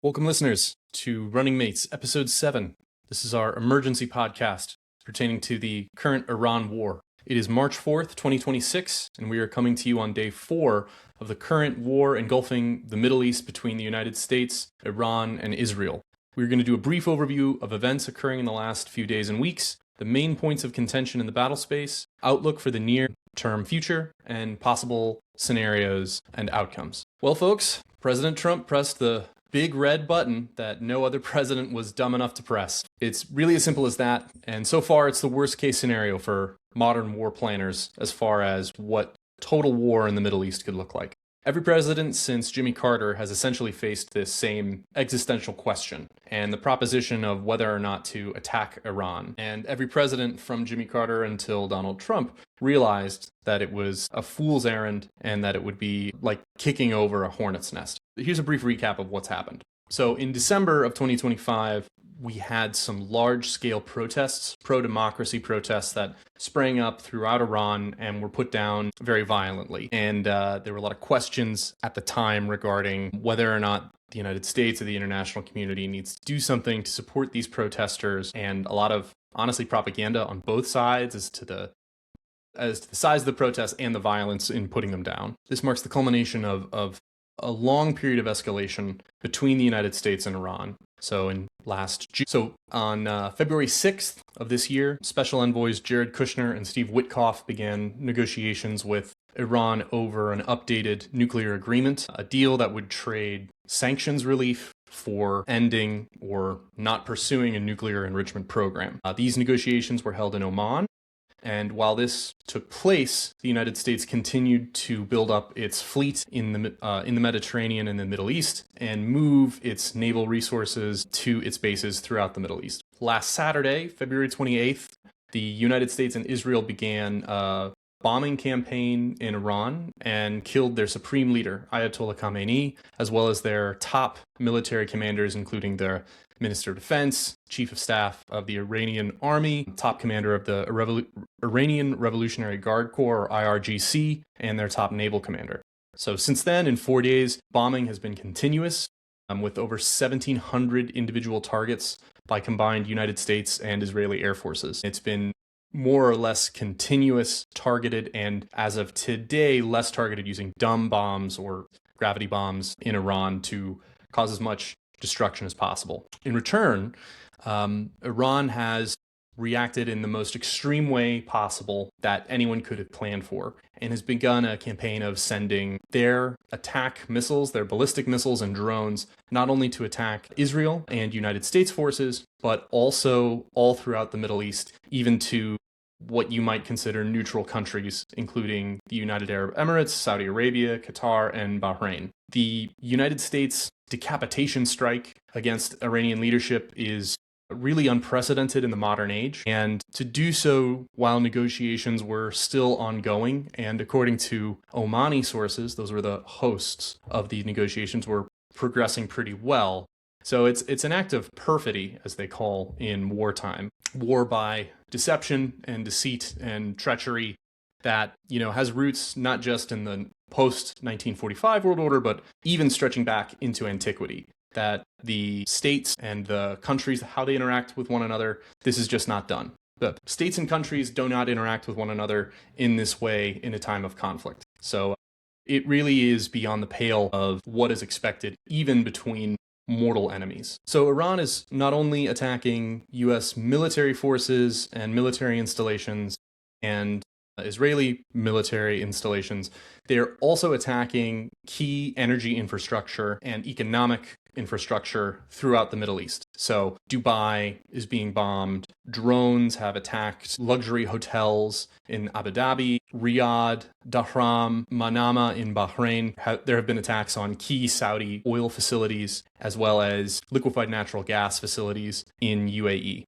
Welcome, listeners, to Running Mates, Episode 7. This is our emergency podcast pertaining to the current Iran war. It is March 4th, 2026, and we are coming to you on day 4 of the current war engulfing the Middle East between the United States, Iran, and Israel. We're going to do a brief overview of events occurring in the last few days and weeks, the main points of contention in the battle space, outlook for the near-term future, and possible scenarios and outcomes. Well, folks, President Trump pressed the big red button that no other president was dumb enough to press. It's really as simple as that, and so far it's the worst case scenario for modern war planners as far as what total war in the Middle East could look like. Every president since Jimmy Carter has essentially faced this same existential question and the proposition of whether or not to attack Iran. And every president from Jimmy Carter until Donald Trump realized that it was a fool's errand and that it would be like kicking over a hornet's nest. Here's a brief recap of what's happened. So in December of 2025, we had some large-scale protests, pro-democracy protests that sprang up throughout Iran and were put down very violently. And there were a lot of questions at the time regarding whether or not the United States or the international community needs to do something to support these protesters, and a lot of, honestly, propaganda on both sides as to the size of the protests and the violence in putting them down. This marks the culmination of a long period of escalation between the United States and Iran. So on February 6th of this year, Special Envoys Jared Kushner and Steve Witkoff began negotiations with Iran over an updated nuclear agreement, a deal that would trade sanctions relief for ending or not pursuing a nuclear enrichment program. These negotiations were held in Oman. And while this took place, the United States continued to build up its fleet in the Mediterranean and the Middle East and move its naval resources to its bases throughout the Middle East. Last Saturday, February 28th, the United States and Israel began a bombing campaign in Iran and killed their supreme leader, Ayatollah Khamenei, as well as their top military commanders, including their Minister of Defense, Chief of Staff of the Iranian Army, top commander of the Iranian Revolutionary Guard Corps, or IRGC, and their top naval commander. So since then, in 4 days, bombing has been continuous, with over 1,700 individual targets by combined United States and Israeli air forces. It's been more or less continuous, targeted, and as of today, less targeted using dumb bombs or gravity bombs in Iran to cause as much destruction as possible. In return, Iran has reacted in the most extreme way possible that anyone could have planned for, and has begun a campaign of sending their attack missiles, their ballistic missiles and drones, not only to attack Israel and United States forces, but also all throughout the Middle East, even to what you might consider neutral countries, including the United Arab Emirates, Saudi Arabia, Qatar, and Bahrain. The United States decapitation strike against Iranian leadership is really unprecedented in the modern age, and to do so while negotiations were still ongoing, and according to Omani sources, those were the hosts of the negotiations, were progressing pretty well. So it's an act of perfidy, as they call in wartime. War by deception and deceit and treachery that, has roots not just in the post-1945 world order, but even stretching back into antiquity. That the states and the countries, how they interact with one another, this is just not done. The states and countries do not interact with one another in this way in a time of conflict. So it really is beyond the pale of what is expected, even between mortal enemies. So Iran is not only attacking U.S. military forces and military installations and Israeli military installations, they're also attacking key energy infrastructure and economic infrastructure throughout the Middle East. So Dubai is being bombed. Drones have attacked luxury hotels in Abu Dhabi, Riyadh, Dhahran, Manama in Bahrain. There have been attacks on key Saudi oil facilities, as well as liquefied natural gas facilities in UAE.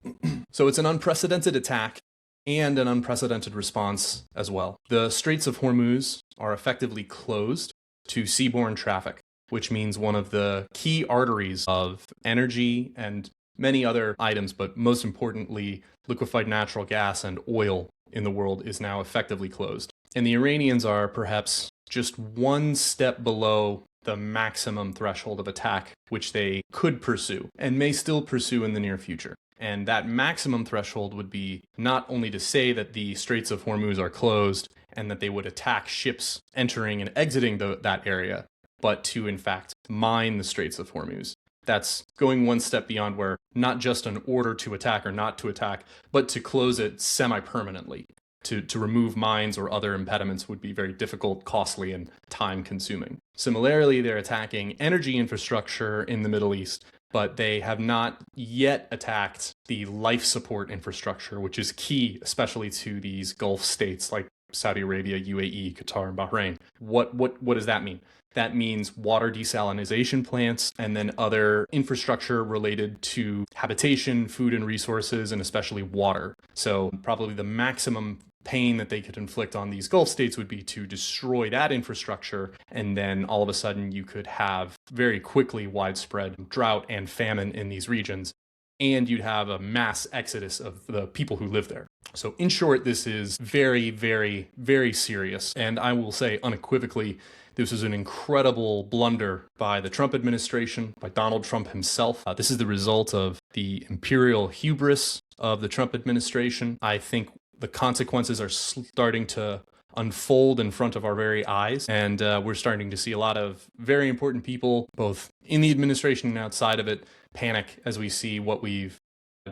So it's an unprecedented attack and an unprecedented response as well. The Straits of Hormuz are effectively closed to seaborne traffic, which means one of the key arteries of energy and many other items, but most importantly, liquefied natural gas and oil in the world is now effectively closed. And the Iranians are perhaps just one step below the maximum threshold of attack, which they could pursue and may still pursue in the near future. And that maximum threshold would be not only to say that the Straits of Hormuz are closed and that they would attack ships entering and exiting that area, but to, in fact, mine the Straits of Hormuz. That's going one step beyond, where not just an order to attack or not to attack, but to close it semi-permanently. To remove mines or other impediments would be very difficult, costly, and time-consuming. Similarly, they're attacking energy infrastructure in the Middle East, but they have not yet attacked the life support infrastructure, which is key, especially to these Gulf states like Saudi Arabia, UAE, Qatar, and Bahrain. What does that mean? That means water desalination plants and then other infrastructure related to habitation, food and resources, and especially water. So probably the maximum pain that they could inflict on these Gulf states would be to destroy that infrastructure, and then all of a sudden you could have very quickly widespread drought and famine in these regions, and you'd have a mass exodus of the people who live there. So in short, this is very, very, very serious, and I will say unequivocally, this was an incredible blunder by the Trump administration, by Donald Trump himself. This is the result of the imperial hubris of the Trump administration. I think the consequences are starting to unfold in front of our very eyes, and we're starting to see a lot of very important people, both in the administration and outside of it, panic as we see what we've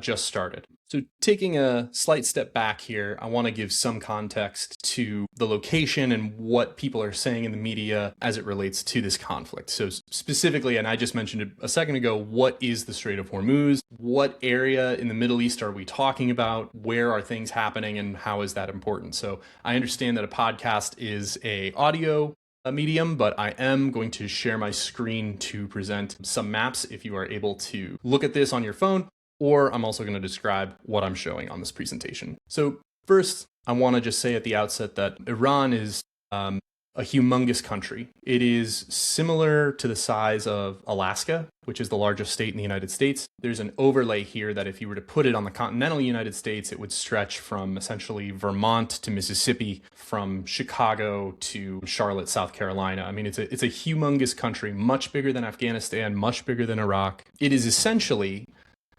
just started. So taking a slight step back here, I want to give some context to the location and what people are saying in the media as it relates to this conflict. So specifically, and I just mentioned it a second ago, what is the Strait of Hormuz? What area in the Middle East are we talking about? Where are things happening, and how is that important? So I understand that a podcast is an audio medium, but I am going to share my screen to present some maps if you are able to look at this on your phone, or I'm also going to describe what I'm showing on this presentation. So first, I want to just say at the outset that Iran is a humongous country. It is similar to the size of Alaska, which is the largest state in the United States. There's an overlay here that if you were to put it on the continental United States, it would stretch from essentially Vermont to Mississippi, from Chicago to Charlotte, South Carolina. I mean, it's a humongous country, much bigger than Afghanistan, much bigger than Iraq. It is essentially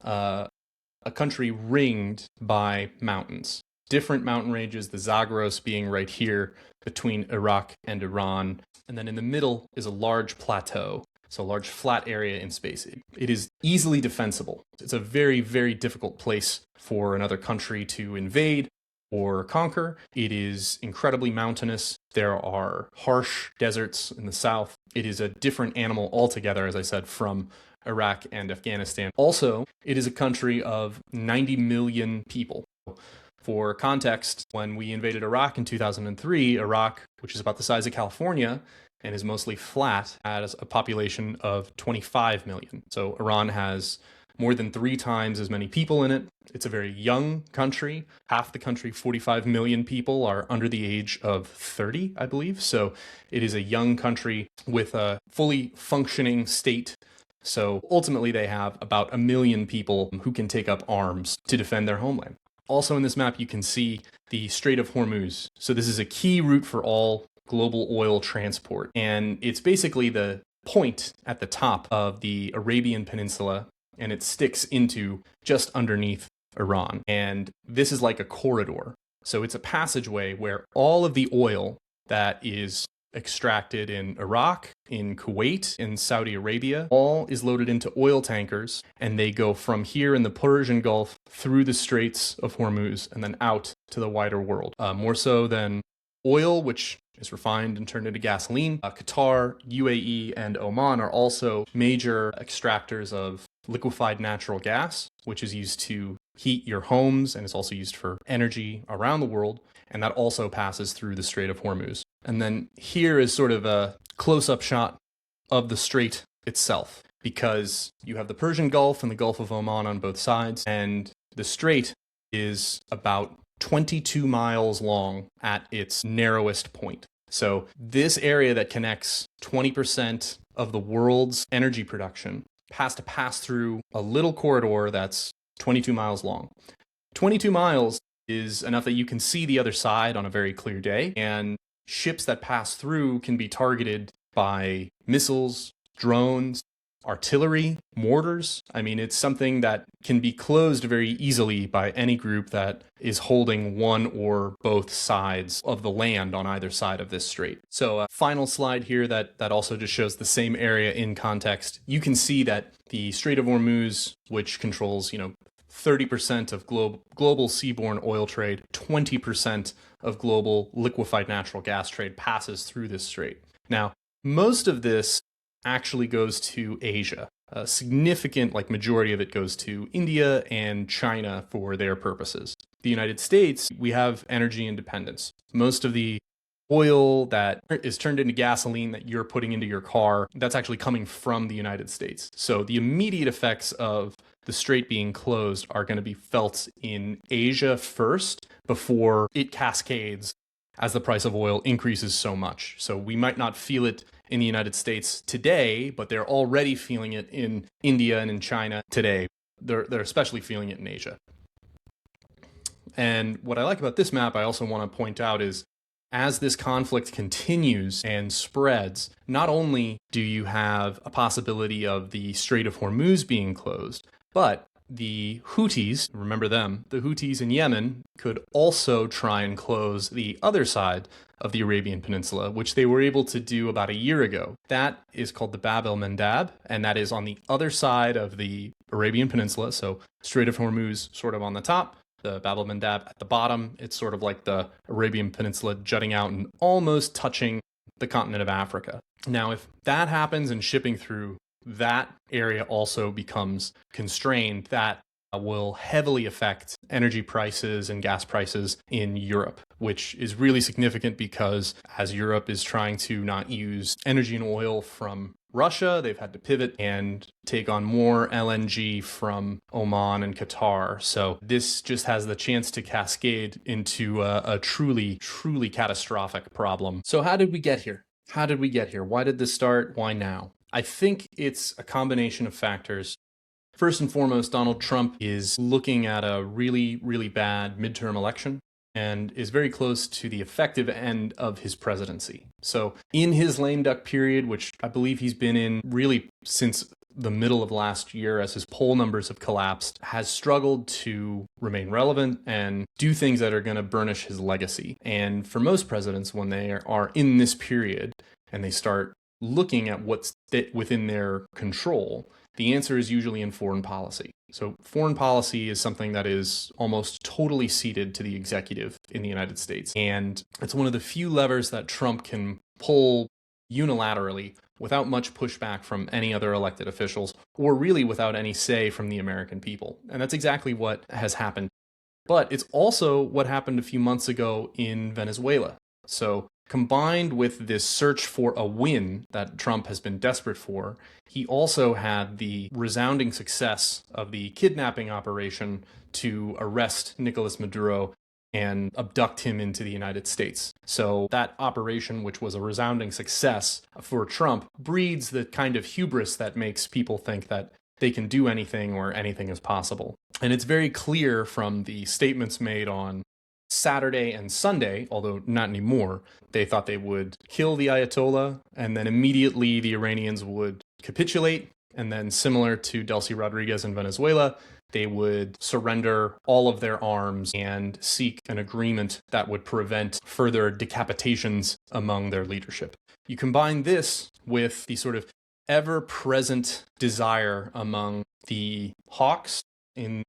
a country ringed by mountains, different mountain ranges, the Zagros being right here between Iraq and Iran. And then in the middle is a large plateau, so a large flat area in space. It is easily defensible. It's a very, very difficult place for another country to invade or conquer. It is incredibly mountainous. There are harsh deserts in the south. It is a different animal altogether, as I said, from Iraq and Afghanistan. Also, it is a country of 90 million people. For context, when we invaded Iraq in 2003, Iraq, which is about the size of California and is mostly flat, has a population of 25 million. So Iran has more than 3 times as many people in it. It's a very young country. Half the country, 45 million people, are under the age of 30, I believe. So it is a young country with a fully functioning state. So ultimately, they have about 1 million people who can take up arms to defend their homeland. Also in this map, you can see the Strait of Hormuz. So this is a key route for all global oil transport. And it's basically the point at the top of the Arabian Peninsula, and it sticks into just underneath Iran. And this is like a corridor. So it's a passageway where all of the oil that is extracted in Iraq, in Kuwait, in Saudi Arabia, all is loaded into oil tankers, and they go from here in the Persian Gulf through the Straits of Hormuz and then out to the wider world. More so than oil, which is refined and turned into gasoline. Qatar, UAE, and Oman are also major extractors of liquefied natural gas, which is used to heat your homes and is also used for energy around the world. And that also passes through the Strait of Hormuz. And then here is sort of a close-up shot of the strait itself, because you have the Persian Gulf and the Gulf of Oman on both sides, and the strait is about 22 miles long at its narrowest point. So this area that connects 20% of the world's energy production has to pass through a little corridor that's 22 miles long. 22 miles is enough that you can see the other side on a very clear day, and ships that pass through can be targeted by missiles, drones, artillery, mortars. I mean, it's something that can be closed very easily by any group that is holding one or both sides of the land on either side of this strait. So a final slide here that also just shows the same area in context. You can see that the Strait of Hormuz, which controls, 30% of global seaborne oil trade, 20% of global liquefied natural gas trade passes through this strait. Now, most of this actually goes to Asia. A significant majority of it goes to India and China for their purposes. The United States, we have energy independence. Most of the oil that is turned into gasoline that you're putting into your car, that's actually coming from the United States. So the immediate effects of the strait being closed are going to be felt in Asia first before it cascades as the price of oil increases so much. So we might not feel it in the United States today, but they're already feeling it in India and in China today. They're especially feeling it in Asia. And what I like about this map, I also want to point out is as this conflict continues and spreads, not only do you have a possibility of the Strait of Hormuz being closed, but the Houthis, remember them, the Houthis in Yemen could also try and close the other side of the Arabian Peninsula, which they were able to do about a year ago. That is called the Bab el-Mandab, and that is on the other side of the Arabian Peninsula. So Strait of Hormuz sort of on the top, the Bab el-Mandab at the bottom. It's sort of like the Arabian Peninsula jutting out and almost touching the continent of Africa. Now, if that happens and shipping through that area also becomes constrained, that will heavily affect energy prices and gas prices in Europe, which is really significant because as Europe is trying to not use energy and oil from Russia, they've had to pivot and take on more LNG from Oman and Qatar. So this just has the chance to cascade into a truly, truly catastrophic problem. So how did we get here? Why did this start? Why now? I think it's a combination of factors. First and foremost, Donald Trump is looking at a really, really bad midterm election and is very close to the effective end of his presidency. So in his lame duck period, which I believe he's been in really since the middle of last year as his poll numbers have collapsed, has struggled to remain relevant and do things that are going to burnish his legacy. And for most presidents, when they are in this period and they start looking at what's within their control, the answer is usually in foreign policy. So foreign policy is something that is almost totally ceded to the executive in the United States. And it's one of the few levers that Trump can pull unilaterally without much pushback from any other elected officials, or really without any say from the American people. And that's exactly what has happened. But it's also what happened a few months ago in Venezuela. So combined with this search for a win that Trump has been desperate for, he also had the resounding success of the kidnapping operation to arrest Nicolas Maduro and abduct him into the United States. So that operation, which was a resounding success for Trump, breeds the kind of hubris that makes people think that they can do anything or anything is possible. And it's very clear from the statements made on Saturday and Sunday, although not anymore, they thought they would kill the Ayatollah and then immediately the Iranians would capitulate. And then similar to Delcy Rodriguez in Venezuela, they would surrender all of their arms and seek an agreement that would prevent further decapitations among their leadership. You combine this with the sort of ever-present desire among the hawks in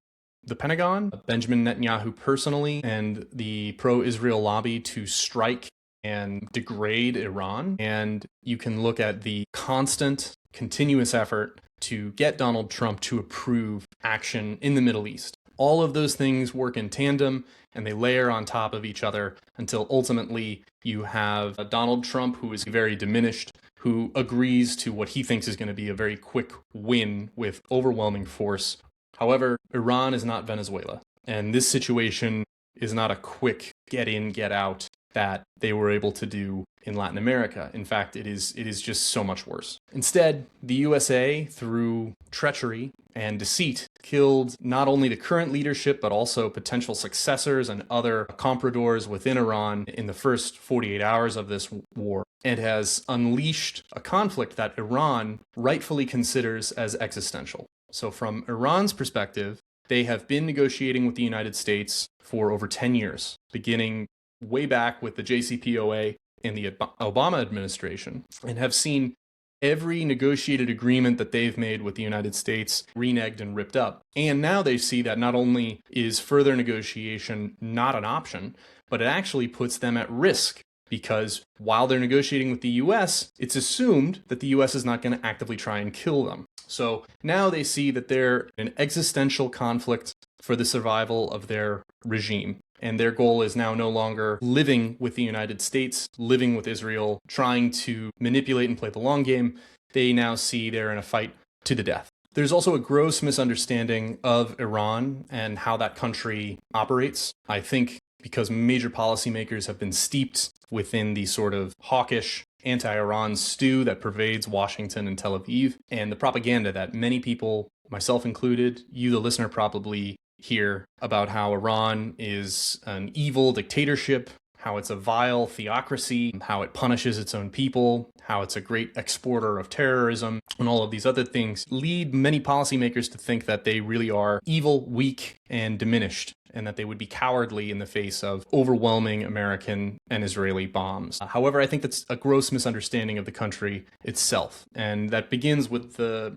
the Pentagon, Benjamin Netanyahu personally, and the pro-Israel lobby to strike and degrade Iran. And you can look at the constant, continuous effort to get Donald Trump to approve action in the Middle East. All of those things work in tandem and they layer on top of each other until ultimately you have a Donald Trump who is very diminished, who agrees to what he thinks is going to be a very quick win with overwhelming force. However, Iran is not Venezuela, and this situation is not a quick get in, get out that they were able to do in Latin America. In fact, it is just so much worse. Instead, the USA, through treachery and deceit, killed not only the current leadership, but also potential successors and other compradors within Iran in the first 48 hours of this war, and has unleashed a conflict that Iran rightfully considers as existential. So from Iran's perspective, they have been negotiating with the United States for over 10 years, beginning way back with the JCPOA in the Obama administration, and have seen every negotiated agreement that they've made with the United States reneged and ripped up. And now they see that not only is further negotiation not an option, but it actually puts them at risk, because while they're negotiating with the US, it's assumed that the US is not going to actively try and kill them. So now they see that they're in an existential conflict for the survival of their regime. And their goal is now no longer living with the United States, living with Israel, trying to manipulate and play the long game. They now see they're in a fight to the death. There's also a gross misunderstanding of Iran and how that country operates. I think because major policymakers have been steeped within the sort of hawkish anti-Iran stew that pervades Washington and Tel Aviv, and the propaganda that many people, myself included, you the listener probably hear about how Iran is an evil dictatorship, how it's a vile theocracy, how it punishes its own people, how it's a great exporter of terrorism, and all of these other things lead many policymakers to think that they really are evil, weak, and diminished, and that they would be cowardly in the face of overwhelming American and Israeli bombs. However, I think that's a gross misunderstanding of the country itself, and that begins with the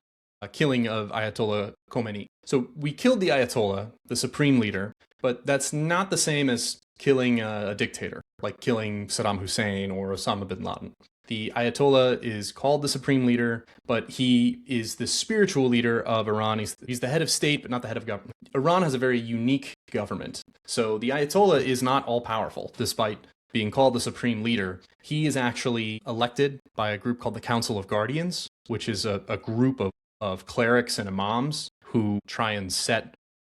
killing of Ayatollah Khomeini. So we killed the Ayatollah, the supreme leader, but that's not the same as killing a dictator, like killing Saddam Hussein or Osama bin Laden. The Ayatollah is called the supreme leader, but he is the spiritual leader of Iran. He's the head of state, but not the head of government. Iran has a very unique government. So the Ayatollah is not all-powerful, despite being called the supreme leader. He is actually elected by a group called the Council of Guardians, which is a group of clerics and imams who try and set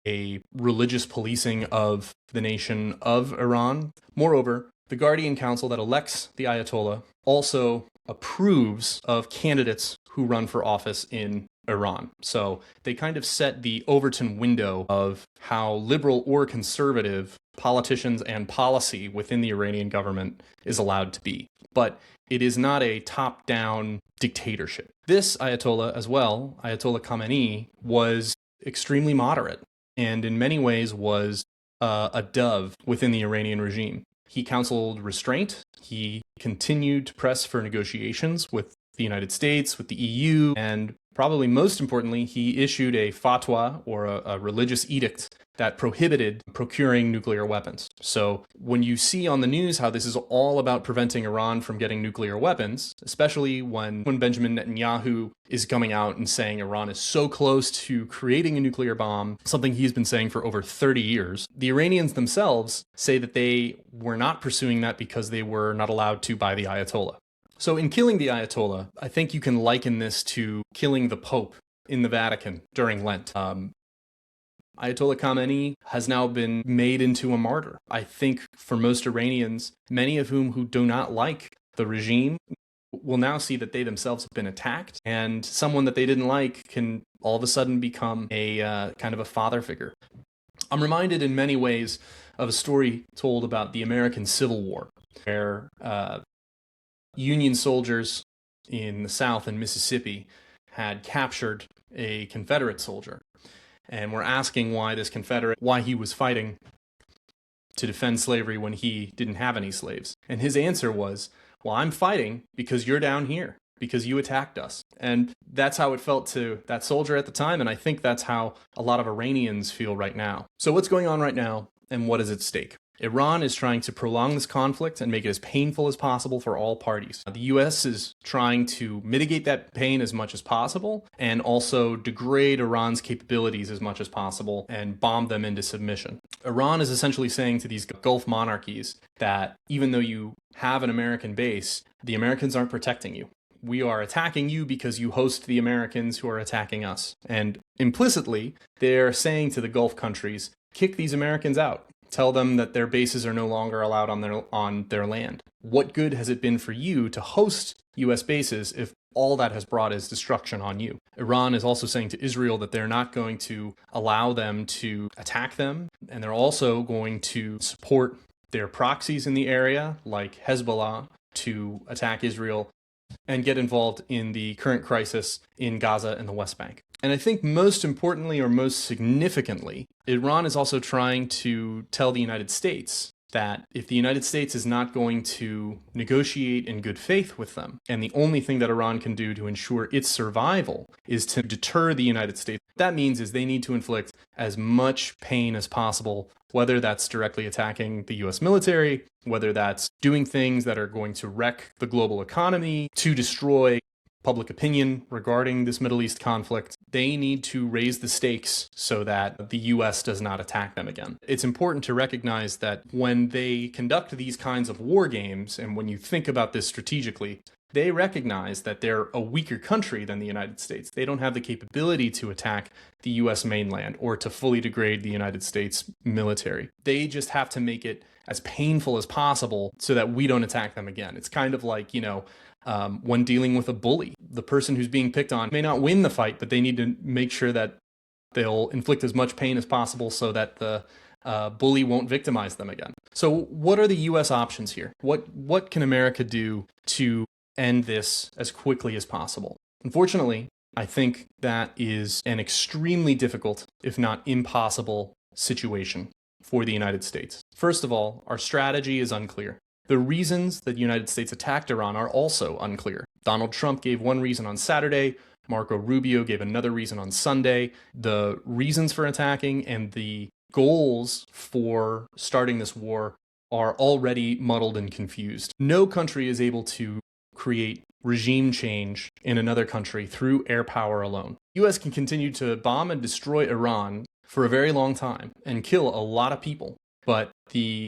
a religious policing of the nation of Iran. Moreover, the Guardian Council that elects the Ayatollah also approves of candidates who run for office in Iran. So they kind of set the Overton window of how liberal or conservative politicians and policy within the Iranian government is allowed to be. But it is not a top-down dictatorship. This Ayatollah as well, Ayatollah Khamenei, was extremely moderate and in many ways was a dove within the Iranian regime. He counseled restraint. He continued to press for negotiations with the United States, with the EU, and probably most importantly, he issued a fatwa, or a religious edict, that prohibited procuring nuclear weapons. So when you see on the news how this is all about preventing Iran from getting nuclear weapons, especially when Benjamin Netanyahu is coming out and saying Iran is so close to creating a nuclear bomb, something he's been saying for over 30 years, the Iranians themselves say that they were not pursuing that because they were not allowed to by the Ayatollah. So in killing the Ayatollah, I think you can liken this to killing the Pope in the Vatican during Lent. Ayatollah Khamenei has now been made into a martyr. I think for most Iranians, many of whom who do not like the regime, will now see that they themselves have been attacked, and someone that they didn't like can all of a sudden become a kind of a father figure. I'm reminded in many ways of a story told about the American Civil War, where Union soldiers in the South in Mississippi had captured a Confederate soldier, and were asking why he was fighting to defend slavery when he didn't have any slaves. And his answer was, well, I'm fighting because you're down here, because you attacked us. And that's how it felt to that soldier at the time, and I think that's how a lot of Iranians feel right now. So what's going on right now, and what is at stake? Iran is trying to prolong this conflict and make it as painful as possible for all parties. The US is trying to mitigate that pain as much as possible and also degrade Iran's capabilities as much as possible and bomb them into submission. Iran is essentially saying to these Gulf monarchies that even though you have an American base, the Americans aren't protecting you. We are attacking you because you host the Americans who are attacking us. And implicitly, they're saying to the Gulf countries, kick these Americans out. Tell them that their bases are no longer allowed on their land. What good has it been for you to host US bases if all that has brought is destruction on you? Iran is also saying to Israel that they're not going to allow them to attack them, and they're also going to support their proxies in the area, like Hezbollah, to attack Israel and get involved in the current crisis in Gaza and the West Bank. And I think most importantly, or most significantly, Iran is also trying to tell the United States that if the United States is not going to negotiate in good faith with them, and the only thing that Iran can do to ensure its survival is to deter the United States, that means is they need to inflict as much pain as possible, whether that's directly attacking the US military, whether that's doing things that are going to wreck the global economy, to destroy public opinion regarding this Middle East conflict. They need to raise the stakes so that the US does not attack them again. It's important to recognize that when they conduct these kinds of war games, and when you think about this strategically, they recognize that they're a weaker country than the United States. They don't have the capability to attack the US mainland or to fully degrade the United States military. They just have to make it as painful as possible so that we don't attack them again. It's kind of like, when dealing with a bully, the person who's being picked on may not win the fight, but they need to make sure that they'll inflict as much pain as possible so that the bully won't victimize them again. So what are the US options here? What can America do to end this as quickly as possible? Unfortunately, I think that is an extremely difficult, if not impossible, situation for the United States. First of all, our strategy is unclear. The reasons that the United States attacked Iran are also unclear. Donald Trump gave one reason on Saturday. Marco Rubio gave another reason on Sunday. The reasons for attacking and the goals for starting this war are already muddled and confused. No country is able to create regime change in another country through air power alone. The US can continue to bomb and destroy Iran for a very long time and kill a lot of people, but the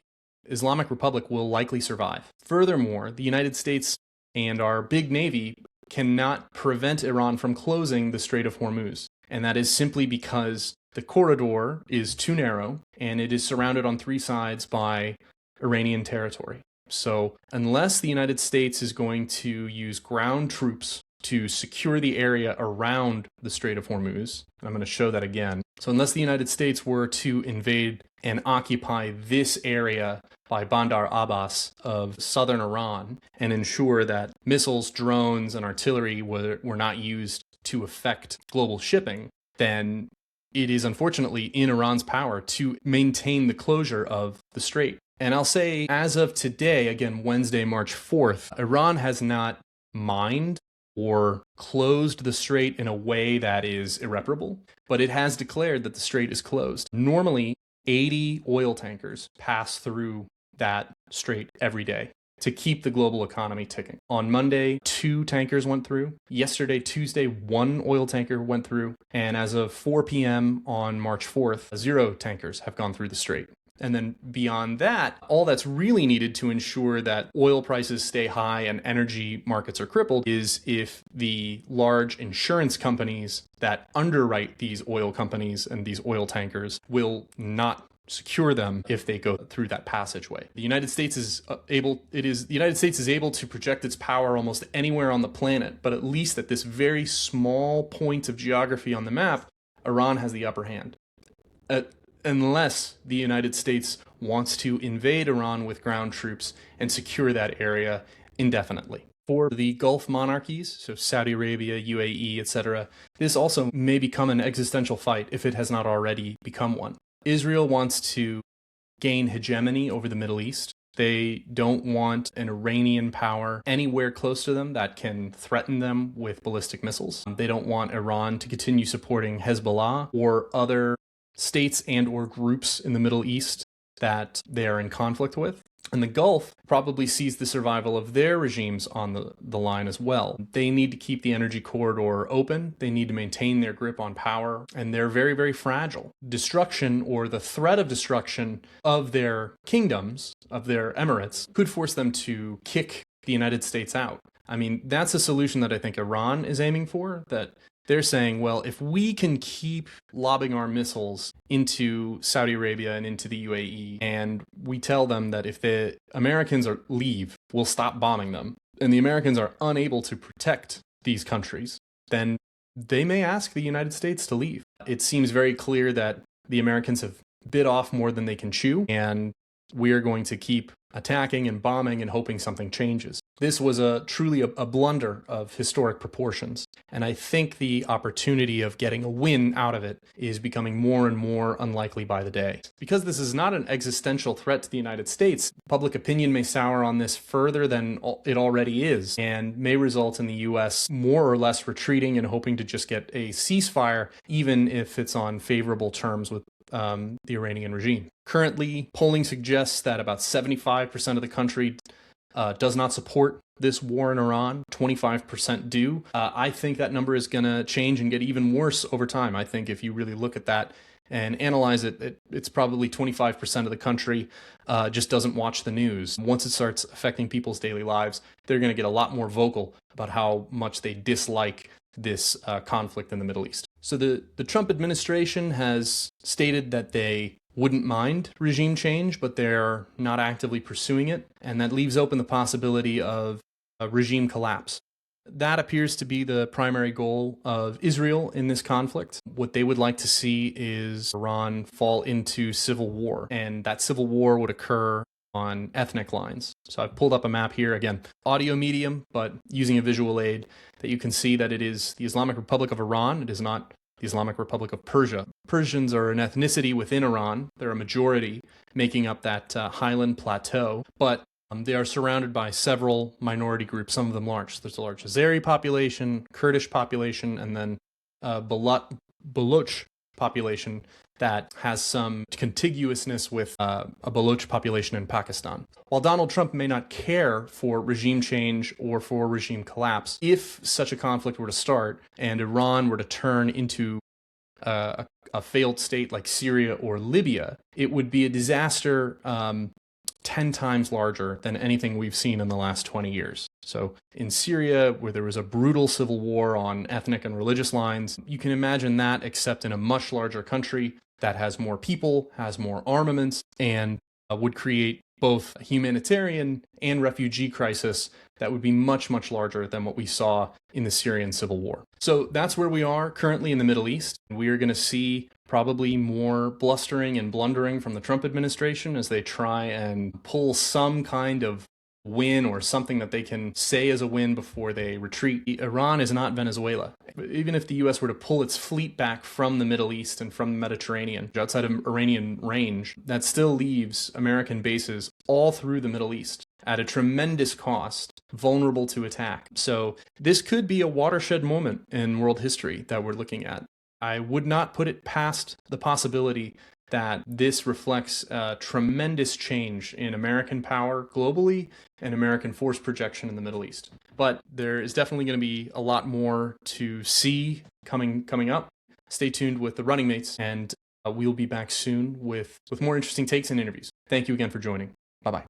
Islamic Republic will likely survive. Furthermore, the United States and our big Navy cannot prevent Iran from closing the Strait of Hormuz. And that is simply because the corridor is too narrow and it is surrounded on three sides by Iranian territory. So unless the United States is going to use ground troops to secure the area around the Strait of Hormuz, and I'm going to show that again. So unless the United States were to invade and occupy this area by Bandar Abbas of southern Iran and ensure that missiles, drones, and artillery were not used to affect global shipping, then it is unfortunately in Iran's power to maintain the closure of the strait. And I'll say, as of today, again, Wednesday, March 4th, Iran has not mined or closed the strait in a way that is irreparable, but it has declared that the strait is closed. Normally, 80 oil tankers pass through that strait every day to keep the global economy ticking. On Monday, 2 tankers went through. Yesterday, Tuesday, 1 oil tanker went through. And as of 4 p.m. on March 4th, 0 tankers have gone through the strait. And then beyond that, all that's really needed to ensure that oil prices stay high and energy markets are crippled is if the large insurance companies that underwrite these oil companies and these oil tankers will not secure them if they go through that passageway. The United States is able to project its power almost anywhere on the planet, but at least at this very small point of geography on the map, Iran has the upper hand. Unless the United States wants to invade Iran with ground troops and secure that area indefinitely. For the Gulf monarchies, so Saudi Arabia, UAE, etc., this also may become an existential fight if it has not already become one. Israel wants to gain hegemony over the Middle East. They don't want an Iranian power anywhere close to them that can threaten them with ballistic missiles. They don't want Iran to continue supporting Hezbollah or other states and or groups in the Middle East that they are in conflict with. And the Gulf probably sees the survival of their regimes on the line as well. They need to keep the energy corridor open. They need to maintain their grip on power. And they're very, very fragile. Destruction or the threat of destruction of their kingdoms, of their emirates, could force them to kick the United States out. I mean, that's a solution that I think Iran is aiming for, that They're saying, well, if we can keep lobbing our missiles into Saudi Arabia and into the UAE, and we tell them that if the Americans leave, we'll stop bombing them, and the Americans are unable to protect these countries, then they may ask the United States to leave. It seems very clear that the Americans have bit off more than they can chew, and we are going to keep attacking and bombing and hoping something changes. This was truly a blunder of historic proportions, and I think the opportunity of getting a win out of it is becoming more and more unlikely by the day. Because this is not an existential threat to the United States, public opinion may sour on this further than it already is, and may result in the U.S. more or less retreating and hoping to just get a ceasefire, even if it's on favorable terms with the Iranian regime. Currently, polling suggests that about 75% of the country does not support this war in Iran. 25% do. I think that number is going to change and get even worse over time. I think if you really look at that and analyze it, it's probably 25% of the country just doesn't watch the news. Once it starts affecting people's daily lives, they're going to get a lot more vocal about how much they dislike this conflict in the Middle East. So the Trump administration has stated that they wouldn't mind regime change, but they're not actively pursuing it, and that leaves open the possibility of a regime collapse. That appears to be the primary goal of Israel in this conflict. What they would like to see is Iran fall into civil war, and that civil war would occur on ethnic lines. So I've pulled up a map here, again, audio medium, but using a visual aid, that you can see that it is the Islamic Republic of Iran. It is not the Islamic Republic of Persia. Persians are an ethnicity within Iran. They're a majority, making up that highland plateau, but they are surrounded by several minority groups, some of them large. There's a large Azeri population, Kurdish population, and then Baloch population that has some contiguousness with a Baloch population in Pakistan. While Donald Trump may not care for regime change or for regime collapse, if such a conflict were to start and Iran were to turn into a failed state like Syria or Libya, it would be a disaster 10 times larger than anything we've seen in the last 20 years. So in Syria, where there was a brutal civil war on ethnic and religious lines, you can imagine that, except in a much larger country that has more people, has more armaments, and would create both a humanitarian and refugee crisis that would be much, much larger than what we saw in the Syrian civil war. So that's where we are currently in the Middle East. We are going to see probably more blustering and blundering from the Trump administration as they try and pull some kind of win or something that they can say as a win before they retreat. Iran is not Venezuela. Even if the U.S. were to pull its fleet back from the Middle East and from the Mediterranean, outside of Iranian range, that still leaves American bases all through the Middle East at a tremendous cost, vulnerable to attack. So this could be a watershed moment in world history that we're looking at. I would not put it past the possibility that this reflects a tremendous change in American power globally and American force projection in the Middle East. But there is definitely going to be a lot more to see coming up. Stay tuned with the Running Mates, and we'll be back soon with more interesting takes and interviews. Thank you again for joining. Bye-bye.